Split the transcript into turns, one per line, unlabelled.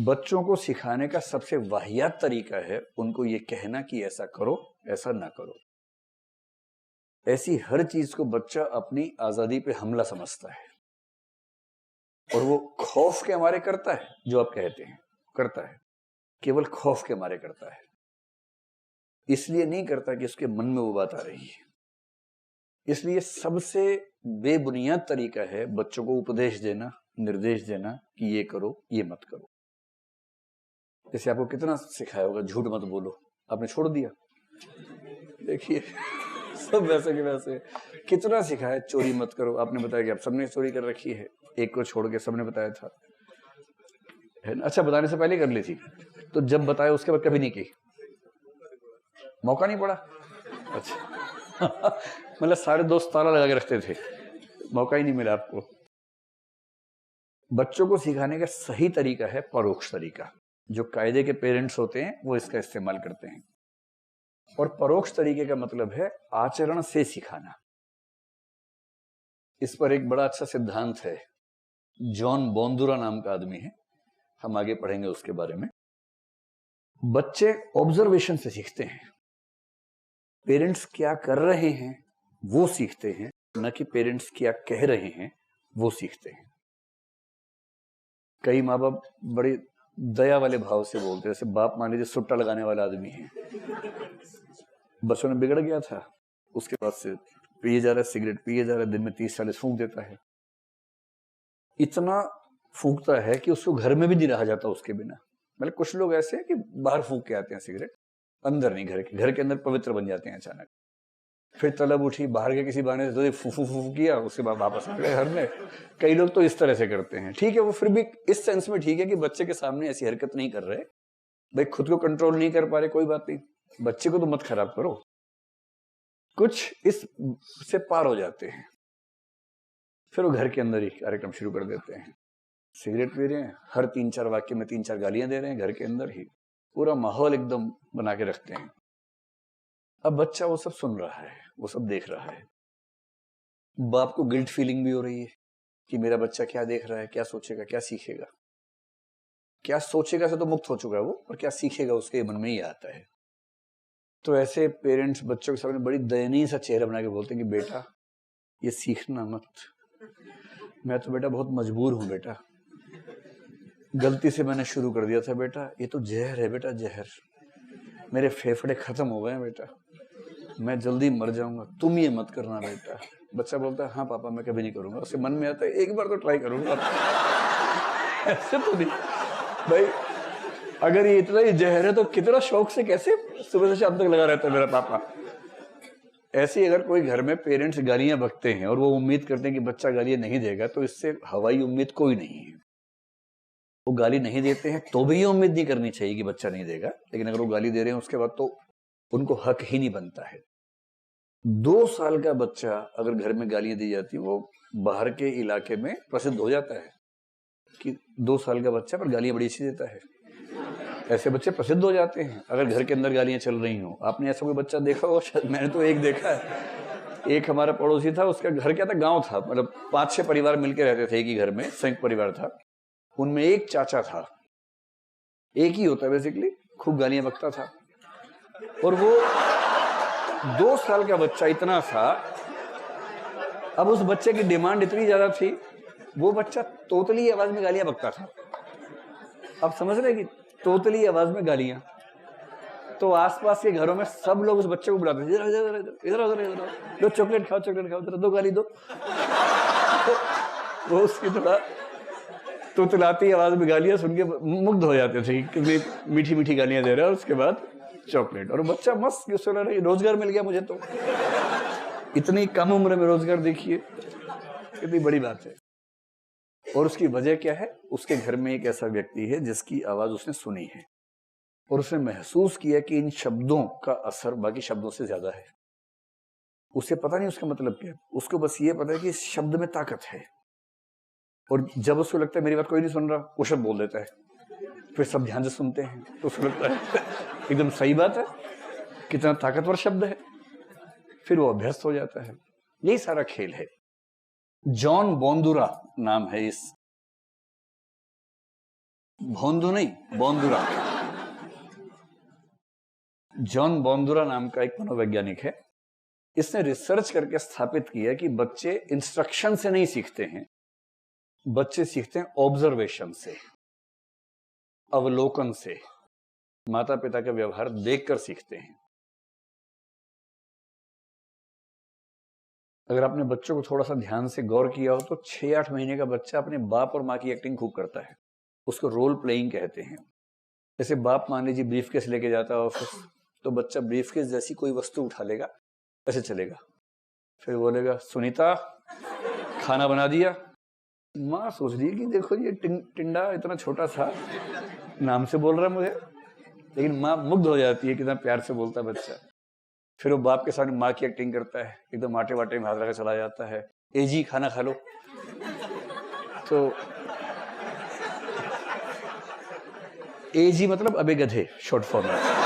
बच्चों को सिखाने का सबसे वाहियात तरीका है उनको ये कहना कि ऐसा करो, ऐसा ना करो। ऐसी हर चीज को बच्चा अपनी आजादी पे हमला समझता है और वो खौफ के मारे करता है। जो आप कहते हैं करता है, केवल खौफ के मारे करता है, इसलिए नहीं करता कि उसके मन में वो बात आ रही है। इसलिए सबसे बेबुनियाद तरीका है बच्चों को उपदेश देना, निर्देश देना कि ये करो, ये मत करो। जैसे आपको कितना सिखाया होगा झूठ मत बोलो, आपने छोड़ दिया। देखिए सब वैसे के वैसे। कितना सिखाया चोरी मत करो, आपने बताया कि आप सबने चोरी कर रखी है, एक को छोड़ के सबने बताया था, है ना? अच्छा, बताने से पहले कर ली थी, तो जब बताया उसके बाद कभी नहीं की, मौका नहीं पड़ा। अच्छा मतलब सारे दोस्त ताला लगा के रखते थे, मौका ही नहीं मिला आपको। बच्चों को सिखाने का सही तरीका है परोक्ष तरीका। जो कायदे के पेरेंट्स होते हैं वो इसका इस्तेमाल करते हैं, और परोक्ष तरीके का मतलब है आचरण से सिखाना। इस पर एक बड़ा अच्छा सिद्धांत है, जॉन बोंदुरा नाम का आदमी है, हम आगे पढ़ेंगे उसके बारे में। बच्चे ऑब्जर्वेशन से सीखते हैं, पेरेंट्स क्या कर रहे हैं वो सीखते हैं, न कि पेरेंट्स क्या कह रहे हैं वो सीखते हैं। कई माँ बाप बड़े दया वाले भाव से बोलते हैं, जैसे बाप मान लीजिए सुट्टा लगाने वाला आदमी है, बच्चों ने बिगड़ गया था, उसके बाद से पिए जा रहा है, सिगरेट पिए जा रहा है, दिन में 30-40 फूंक देता है। इतना फूंकता है कि उसको घर में भी नहीं रहा जाता उसके बिना। मतलब कुछ लोग ऐसे हैं कि बाहर फूंक के आते हैं सिगरेट, अंदर नहीं, घर के अंदर पवित्र बन जाते हैं अचानक। फिर तलब उठी, बाहर के किसी बहाने से फू फू फू किया, उसके बाद वापस आ गए घर में। कई लोग तो इस तरह से करते हैं। ठीक है, वो फिर भी इस सेंस में ठीक है कि बच्चे के सामने ऐसी हरकत नहीं कर रहे, भाई खुद को कंट्रोल नहीं कर पा रहे, कोई बात नहीं, बच्चे को तो मत खराब करो। कुछ इस से पार हो जाते हैं, फिर वो घर के अंदर ही कार्यक्रम शुरू कर देते हैं। सिगरेट पी रहे हैं, हर 3-4 वाक्य में 3-4 गालियां दे रहे हैं, घर के अंदर ही पूरा माहौल एकदम बना के रखते हैं। अब बच्चा वो सब सुन रहा है, वो सब देख रहा है। बाप को गिल्ट फीलिंग भी हो रही है कि मेरा बच्चा क्या देख रहा है, क्या सोचेगा, क्या सीखेगा। क्या सोचेगा से तो मुक्त हो चुका है वो, और क्या सीखेगा उसके मन में ही आता है। तो ऐसे पेरेंट्स बच्चों के सामने बड़ी दयनीय सा चेहरा बना के बोलते हैं कि बेटा ये सीखना मत, मैं तो बेटा बहुत मजबूर हूं बेटा, गलती से मैंने शुरू कर दिया था बेटा, ये तो जहर है बेटा, जहर, मेरे फेफड़े खत्म हो गए हैं बेटा, मैं जल्दी मर जाऊंगा, तुम ये मत करना बेटा। बच्चा बोलता है हाँ पापा मैं कभी नहीं करूंगा। उसके मन में आता है एक बार तो ट्राई करूंगा। ऐसे तो नहीं भाई, अगर ये इतना ही जहर है तो कितना शौक से कैसे सुबह से शाम तक लगा रहता है मेरा पापा। ऐसे अगर कोई घर में पेरेंट्स गालियां बकते हैं और वो उम्मीद करते हैं कि बच्चा गालियां नहीं देगा, तो इससे हवाई उम्मीद कोई नहीं है। वो गाली नहीं देते हैं तो भी ये उम्मीद नहीं करनी चाहिए कि बच्चा नहीं देगा, लेकिन अगर वो गाली दे रहे हैं उसके बाद तो उनको हक ही नहीं बनता है। 2 साल का बच्चा अगर घर में गालियां दी जाती, वो बाहर के इलाके में प्रसिद्ध हो जाता है कि 2 साल का बच्चा पर गालियां बड़ी अच्छी देता है। ऐसे बच्चे प्रसिद्ध हो जाते हैं अगर घर के अंदर गालियां चल रही हो। आपने ऐसा कोई बच्चा देखा हो? शायद मैंने तो एक देखा है। एक हमारा पड़ोसी था, उसका घर क्या था, गांव था, मतलब 5-6 परिवार मिलकर रहते थे एक ही घर में, संयुक्त परिवार था। उनमें एक चाचा था, एक ही होता है बेसिकली, खूब गालियां बकता था। और वो 2 साल का बच्चा इतना सा, अब उस बच्चे की डिमांड इतनी ज्यादा थी, वो बच्चा तोतली आवाज में गालियां बकता था। अब समझ रहे कि तोतली आवाज में गालियां, तो आसपास के घरों में सब लोग उस बच्चे को बुलाते थे, इधर इधर इधर इधर इधर, दो चॉकलेट खाओ, चॉकलेट खाओ, दो गाली दो। तो वो उसकी थोड़ा तोतलाती आवाज में गालियां सुन के मुग्ध हो जाते थे, कितनी मीठी मीठी गालियां दे रहा है, उसके बाद चॉकलेट। और बच्चा मस्त सोच रहा है रोजगार मिल गया मुझे तो। इतनी कम उम्र में रोजगार, देखिए कितनी बड़ी बात है। और उसकी वजह क्या है? उसके घर में एक ऐसा व्यक्ति है जिसकी आवाज उसने सुनी है और उसने महसूस किया कि इन शब्दों का असर बाकी शब्दों से ज्यादा है। उसे पता नहीं उसका मतलब क्या है, उसको बस ये पता है कि इस शब्द में ताकत है। और जब उसको लगता है मेरी बात कोई नहीं सुन रहा, वो शब्द बोल देता है। फिर सब ध्यान से सुनते हैं तो उसको लगता है एकदम सही बात है, कितना ताकतवर शब्द है, फिर वो अभ्यस्त हो जाता है। यही सारा खेल है। जॉन बोंदुरा नाम है इस भोंदू नहीं, बोंदुरा। जॉन बोंदुरा नाम का एक मनोवैज्ञानिक है। इसने रिसर्च करके स्थापित किया कि बच्चे इंस्ट्रक्शन से नहीं सीखते हैं, बच्चे सीखते हैं ऑब्जर्वेशन से, अवलोकन से, माता पिता का व्यवहार देखकर सीखते हैं। अगर आपने बच्चों को थोड़ा सा ध्यान से गौर किया हो तो 6-8 महीने का बच्चा अपने बाप और माँ की एक्टिंग खूब करता है, उसको रोल प्लेइंग कहते हैं। जैसे बाप मान लीजिए ब्रीफकेस लेके जाता है ऑफिस, तो बच्चा ब्रीफकेस जैसी कोई वस्तु उठा लेगा, ऐसे चलेगा, फिर बोलेगा सुनीता खाना बना दिया। माँ सोच रही है कि देखो ये टिंडा इतना छोटा सा नाम से बोल रहा है मुझे, लेकिन माँ मुग्ध हो जाती है कितना प्यार से बोलता है बच्चा। फिर वो बाप के सामने माँ की एक्टिंग करता है, एकदम आटे वाटे में हाथ रखकर चला जाता है, ए जी खाना खा लो। तो ए जी मतलब अबे गधे, शॉर्ट फॉर्म में।